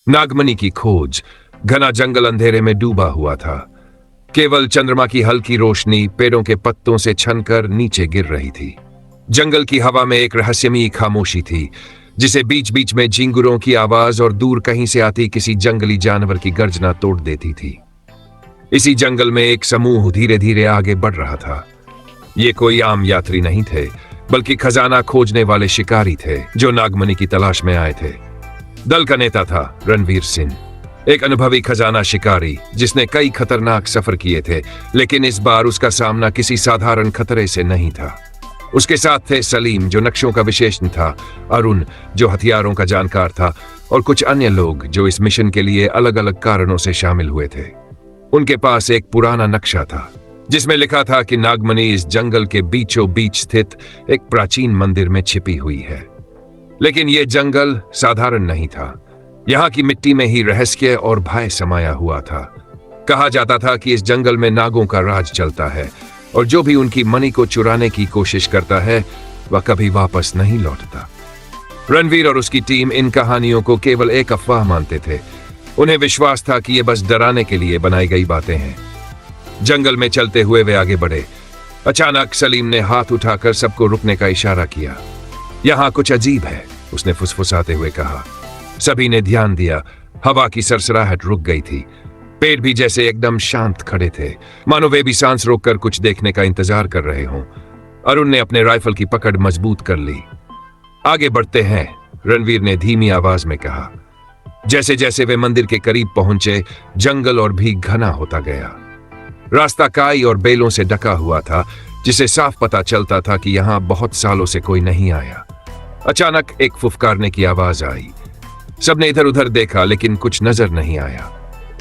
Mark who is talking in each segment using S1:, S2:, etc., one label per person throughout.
S1: नागमणि की खोज। घना जंगल अंधेरे में डूबा हुआ था। केवल चंद्रमा की हल्की रोशनी पेड़ों के पत्तों से छनकर नीचे गिर रही थी। जंगल की हवा में एक रहस्यमयी खामोशी थी, जिसे बीच बीच में झिंगुरों की आवाज और दूर कहीं से आती किसी जंगली जानवर की गर्जना तोड़ देती थी। इसी जंगल में एक समूह धीरे धीरे आगे बढ़ रहा था। ये कोई आम यात्री नहीं थे, बल्कि खजाना खोजने वाले शिकारी थे जो नागमणि की तलाश में आए थे। दल का नेता था रणवीर सिंह, एक अनुभवी खजाना शिकारी जिसने कई खतरनाक सफर किए थे, लेकिन इस बार उसका सामना किसी साधारण खतरे से नहीं था। उसके साथ थे सलीम, जो नक्शों का विशेषज्ञ था, अरुण, जो हथियारों का जानकार था, और कुछ अन्य लोग जो इस मिशन के लिए अलग अलग कारणों से शामिल हुए थे। उनके पास एक पुराना नक्शा था जिसमें लिखा था कि नागमणि इस जंगल के बीचों बीच स्थित एक प्राचीन मंदिर में छिपी हुई है। लेकिन यह जंगल साधारण नहीं था। यहाँ की मिट्टी में ही रहस्य और भय समाया हुआ था। कहा जाता था कि इस जंगल में नागों का राज चलता है, और जो भी उनकी मणि को चुराने की कोशिश करता है वह कभी वापस नहीं लौटता। रणवीर और उसकी टीम इन कहानियों को केवल एक अफवाह मानते थे। उन्हें विश्वास था कि ये बस डराने के लिए बनाई गई बातें हैं। जंगल में चलते हुए वे आगे बढ़े। अचानक सलीम ने हाथ उठाकर सबको रुकने का इशारा किया। यहां कुछ अजीब है, उसने फुसफुसाते हुए कहा। सभी ने ध्यान दिया। हवा की सरसराहट रुक गई थी। पेड़ भी जैसे एकदम शांत खड़े थे, मानो वे भी सांस रोककर कुछ देखने का इंतजार कर रहे हों। अरुण ने अपने राइफल की पकड़ मजबूत कर ली। आगे बढ़ते हैं, रणवीर ने धीमी आवाज में कहा। जैसे जैसे वे मंदिर के करीब पहुंचे, जंगल और भी घना होता गया। रास्ता काई और बेलों से ढका हुआ था, जिसे साफ पता चलता था कि यहां बहुत सालों से कोई नहीं आया। अचानक एक फुफकारने की आवाज आई। सबने इधर उधर देखा, लेकिन कुछ नजर नहीं आया।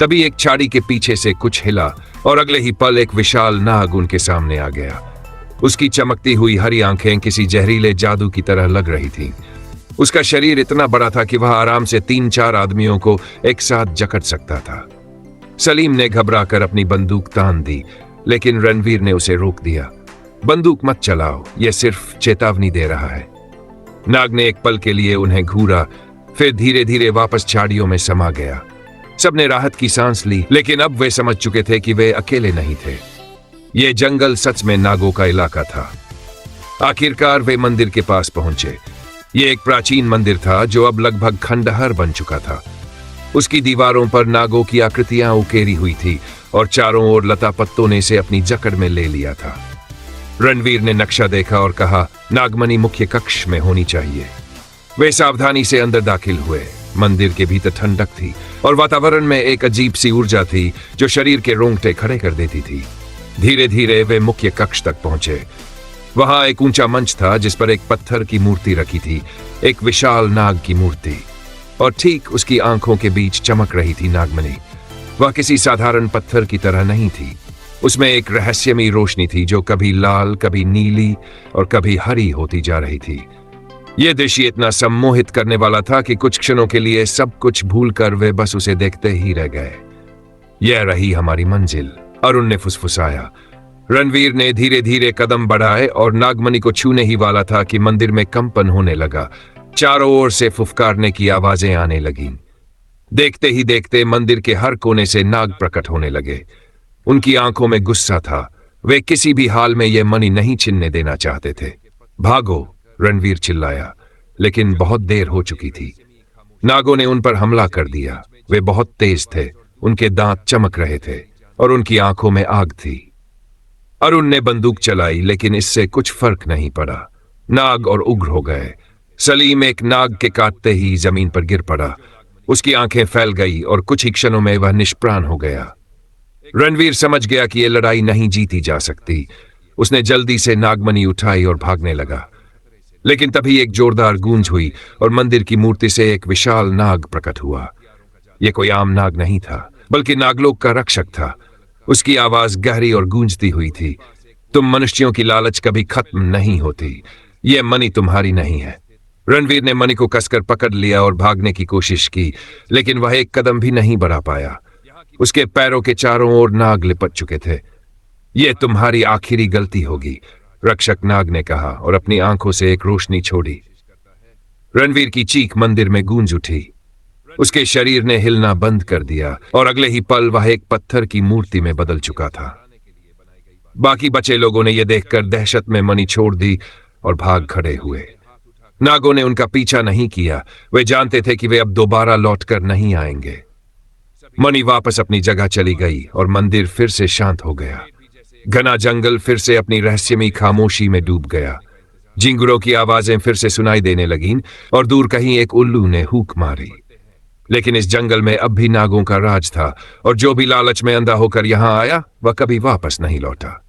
S1: तभी एक झाड़ी के पीछे से कुछ हिला, और अगले ही पल एक विशाल नाग उनके सामने आ गया। उसकी चमकती हुई हरी आंखें किसी जहरीले जादू की तरह लग रही थीं। उसका शरीर इतना बड़ा था कि वह आराम से 3-4 आदमियों को एक साथ जकड़ सकता था। सलीम ने घबराकर अपनी बंदूक तान दी, लेकिन रणवीर ने उसे रोक दिया। बंदूक मत चलाओ, यह सिर्फ चेतावनी दे रहा है। नाग ने एक पल के लिए उन्हें घूरा, फिर धीरे धीरे वापस झाड़ियों में समा गया। सबने राहत की सांस ली, लेकिन अब वे समझ चुके थे कि वे अकेले नहीं थे। यह जंगल सच में नागों का इलाका था। आखिरकार वे मंदिर के पास पहुंचे। यह एक प्राचीन मंदिर था जो अब लगभग खंडहर बन चुका था। उसकी दीवारों पर नागों की आकृतियां उकेरी हुई थी, और चारों ओर लता पत्तों ने इसे अपनी जकड़ में ले लिया था। रणवीर ने नक्शा देखा और कहा, नागमणि मुख्य कक्ष में होनी चाहिए। वे सावधानी से अंदर दाखिल हुए। मंदिर के भीतर ठंडक थी, और वातावरण में एक अजीब सी ऊर्जा थी जो शरीर के रोंगटे खड़े कर देती थी। धीरे धीरे वे मुख्य कक्ष तक पहुंचे। वहां एक ऊंचा मंच था जिस पर एक पत्थर की मूर्ति रखी थी, एक विशाल नाग की मूर्ति, और ठीक उसकी आंखों के बीच चमक रही थी नागमणि। वह किसी साधारण पत्थर की तरह नहीं थी। उसमें एक रहस्यमयी रोशनी थी जो कभी लाल, कभी नीली और कभी हरी होती जा रही थी। यह दृश्य इतना सम्मोहित करने वाला था कि कुछ क्षणों के लिए सब कुछ भूलकर वे बस उसे देखते ही रह गए। यह रही हमारी मंजिल, अरुण ने फुसफुसाया। रणवीर ने धीरे धीरे कदम बढ़ाए और नागमणि को छूने ही वाला था कि मंदिर में कंपन होने लगा। चारों ओर से फुफकारने की आवाजें आने लगीं। देखते ही देखते मंदिर के हर कोने से नाग प्रकट होने लगे। उनकी आंखों में गुस्सा था। वे किसी भी हाल में यह मणि नहीं छीनने देना चाहते थे। भागो, रणवीर चिल्लाया, लेकिन बहुत देर हो चुकी थी। नागों ने उन पर हमला कर दिया। वे बहुत तेज थे, उनके दांत चमक रहे थे और उनकी आंखों में आग थी। अरुण ने बंदूक चलाई, लेकिन इससे कुछ फर्क नहीं पड़ा। नाग और उग्र हो गए। सलीम एक नाग के काटते ही जमीन पर गिर पड़ा। उसकी आंखें फैल गई और कुछ ही क्षणों में वह निष्प्राण हो गया। रणवीर समझ गया कि यह लड़ाई नहीं जीती जा सकती। उसने जल्दी से नागमणि उठाई और भागने लगा, लेकिन तभी एक जोरदार गूंज हुई और मंदिर की मूर्ति से एक विशाल नाग प्रकट हुआ। यह कोई आम नाग नहीं था, बल्कि नागलोक का रक्षक था। उसकी आवाज गहरी और गूंजती हुई थी। तुम मनुष्यों की लालच कभी खत्म नहीं होती। यह मणि तुम्हारी नहीं है। रणवीर ने मणि को कसकर पकड़ लिया और भागने की कोशिश की, लेकिन वह एक कदम भी नहीं बढ़ा पाया। उसके पैरों के चारों ओर नाग लिपट चुके थे। यह तुम्हारी आखिरी गलती होगी, रक्षक नाग ने कहा और अपनी आंखों से एक रोशनी छोड़ी। रणवीर की चीख मंदिर में गूंज उठी। उसके शरीर ने हिलना बंद कर दिया और अगले ही पल वह एक पत्थर की मूर्ति में बदल चुका था। बाकी बचे लोगों ने यह देखकर दहशत में मणि छोड़ दी और भाग खड़े हुए। नागों ने उनका पीछा नहीं किया, वे जानते थे कि वे अब दोबारा लौटकर नहीं आएंगे। मणि वापस अपनी जगह चली गई और मंदिर फिर से शांत हो गया। घना जंगल फिर से अपनी रहस्यमयी खामोशी में डूब गया। झिंगुरों की आवाजें फिर से सुनाई देने लगीं और दूर कहीं एक उल्लू ने हूक मारी। लेकिन इस जंगल में अब भी नागों का राज था और जो भी लालच में अंधा होकर यहां आया वह कभी वापस नहीं लौटा।